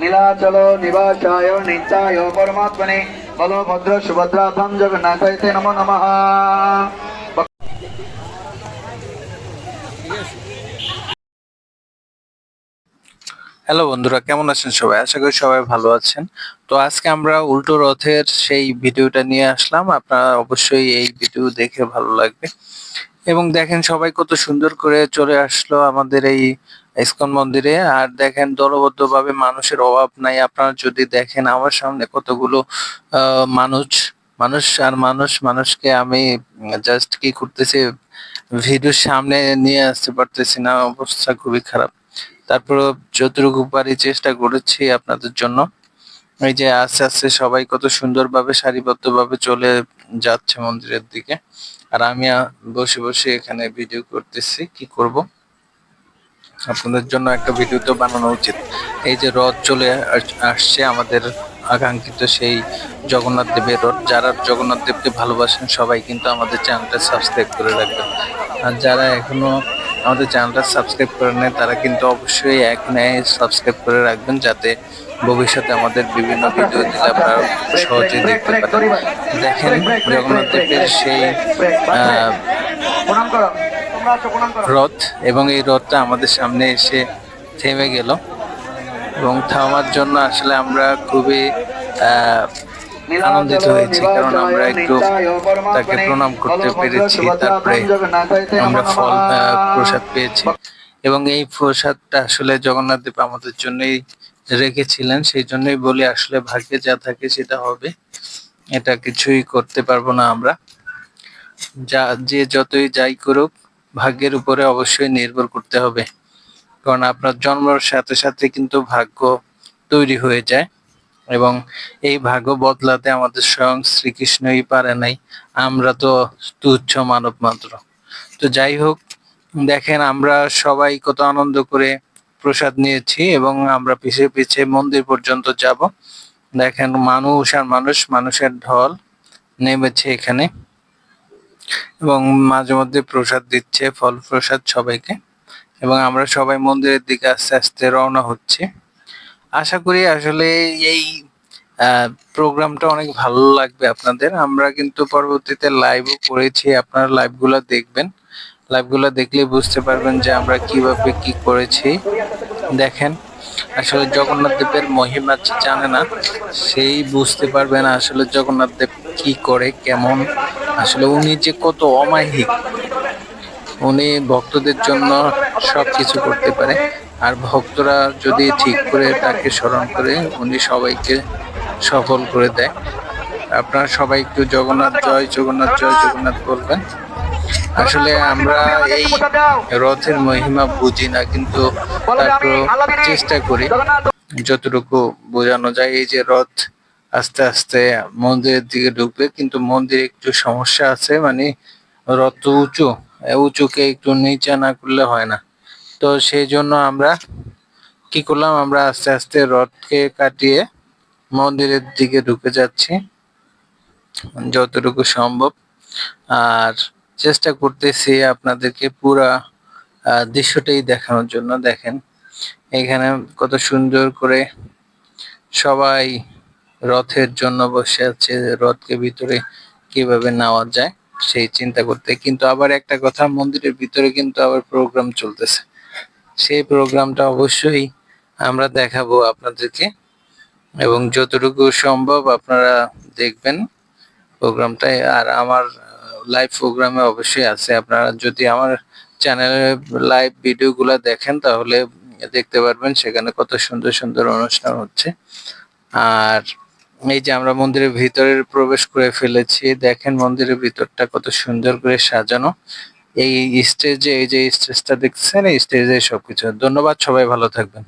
নীলাচল নিবাসায় নিত্যায় পরমাত্মনে বলভদ্র সুভদ্রাভ্যাম জগন্নাথায় তে নমো নমঃ। হ্যালো বন্ধুরা, কেমন আছেন সবাই? আশা করি সবাই ভালো আছেন। তো আজকে আমরা উল্টো রথের সেই ভিডিওটা নিয়ে আসলাম। আপনারা অবশ্যই এই ভিডিও দেখে ভালো লাগবে। এবং দেখেন সবাই কত সুন্দর করে চলে আসলো আমাদের এই ইসকন মন্দিরে। আর দেখেন দলবদ্ধভাবে মানুষের অভাব নাই। আপনারা যদি দেখেন আমার সামনে কতগুলো মানুষ মানুষ আর মানুষকে আমি জাস্ট কি করতেছি, ভিডিওর সামনে নিয়ে আসতে পারতেছি না, অবস্থা খুবই খারাপ। তারপর যতটুকু পারি চেষ্টা করেছি আপনাদের জন্য। এই যে আস্তে আস্তে সবাই কত সুন্দরভাবে সারিবদ্ধভাবে চলে যাচ্ছে মন্দিরের দিকে। আর আমি বসে বসে এখানে ভিডিও করতেছি, কি করব, আপনাদের জন্য একটা ভিডিও তো বানানো উচিত। এই যে রথ চলে আসছে আমাদের আকাঙ্ক্ষিত সেই জগন্নাথ দেবের রথ। যারা জগন্নাথ দেবকে ভালোবাসেন সবাই কিন্তু আমাদের চ্যানেলটা সাবস্ক্রাইব করে রাখবেন। আর যারা এখনো আমাদের চ্যানেলটা সাবস্ক্রাইব করে নেয় তারা কিন্তু অবশ্যই এখানে সাবস্ক্রাইব করে রাখবেন, যাতে ভবিষ্যতে আমাদের বিভিন্ন ভিডিও দিলে আপনারা সহজেই দেখতে পারেন। দেখেন জগন্নাথ দেবের সেই রথ, এবং এই রথটা আমাদের সামনে এসে থেমে গেল। এবং থামার জন্য আসলে আমরা খুবই আনন্দিত হয়েছি, কারণ আমরা একটু তাকে প্রণাম করতে পেরেছি। তারপরে আমরা ফল প্রসাদ পেয়েছি, এবং এই প্রসাদটা আসলে জগন্নাথ দেব আমাদের জন্যই রেখেছিলেন। সেই জন্যই বলি আসলে ভাগ্যে যা থাকে সেটা হবে, এটা কিছুই করতে পারবো না আমরা। যে যতই যাই করুক ভাগ্যের উপরে অবশ্যই নির্ভর করতে হবে, কারণ আপনার জন্মের সাথে সাথে কিন্তু ভাগ্য তৈরি হয়ে যায়, এবং এই ভাগ্য বদলাতে আমাদের স্বয়ং শ্রীকৃষ্ণই পারে নাই, আমরা তো তুচ্ছ মানব মাত্র। তো যাই হোক, দেখেন আমরা সবাই কত আনন্দ করে প্রসাদ নিয়েছি, এবং আমরা পিছিয়ে পিছিয়ে মন্দির পর্যন্ত যাব। দেখেন মানুষ আর মানুষের ঢল নেমেছে এখানে, এবং মাঝে মধ্যে প্রসাদ দিচ্ছে, ফল প্রসাদ সবাইকে। এবং আমরা সবাই মন্দিরের দিকে আস্তে আস্তে রওনা হচ্ছি। আশা করি আসলে এই প্রোগ্রামটা অনেক ভালো লাগবে আপনাদের। আমরা কিন্তু পরবর্তীতে লাইভও করেছি, আপনারা লাইভগুলো দেখবেন। লাইভগুলো দেখলে বুঝতে পারবেন যে আমরা কিভাবে কি করেছি। দেখেন আসলে জগন্নাথ দেবের মহিমা জানে না সেই বুঝতে পারবেন আসলে জগন্নাথ দেব কি করে, কেমন আসলে উনি যে কত অমায়িক। উনি ভক্তদের জন্য সবকিছু করতে পারে, আর ভক্তরা যদি ঠিক করে তাকে স্মরণ করে উনি সবাইকে সফল করে দেয়। আপনারা সবাই একটু জগন্নাথ জয় জগন্নাথ জয় জগন্নাথ বলবেন। আসলে আমরা এই রথের মহিমা বুঝি না, কিন্তু তারপর চেষ্টা করি যতটুকু বোঝানো যায়। এই যে রথ আস্তে আস্তে মন্দিরের দিকে ঢুকবে, কিন্তু মন্দিরে একটু সমস্যা আছে, মানে রথ তো উঁচুকে একটু নিচে না করলে হয় না। তো সেই জন্য আমরা কি করলাম, আমরা আস্তে আস্তে রথকে কাটিয়ে মন্দিরের দিকে ঢুকে যাচ্ছি যতটুকু সম্ভব। আর চেষ্টা করতেছি আপনাদেরকে পুরা দৃশ্যটাই দেখানোর জন্য। দেখেন এখানে কত সুন্দর করে সবাই রথের জন্য বসে আছে, রথকে ভিতরে কিভাবে নেওয়া যায় সেই চিন্তা করতে। কিন্তু আবার একটা কথা, মন্দিরের ভিতরে কিন্তু আবার প্রোগ্রাম চলতেছে, সেই প্রোগ্রামটা অবশ্যই আমরা দেখাবো আপনাদেরকে, এবং যতটুকু সম্ভব আপনারা দেখবেন প্রোগ্রামটাই। আর আমার লাইভ প্রোগ্রামে অবশ্যই আছে, আপনারা যদি আমার চ্যানেলে লাইভ ভিডিওগুলো দেখেন তাহলে দেখতে পারবেন সেখানে কত সুন্দর সুন্দর অনুষ্ঠান হচ্ছে। আর এই যে আমরা মন্দিরের ভিতরে প্রবেশ করে ফেলেছি, দেখেন মন্দিরের ভিতরটা কত সুন্দর করে সাজানো। এই স্টেজে, এই যে স্টেজটা দেখছেন, এই স্টেজে সবকিছু। ধন্যবাদ, সবাই ভালো থাকবেন।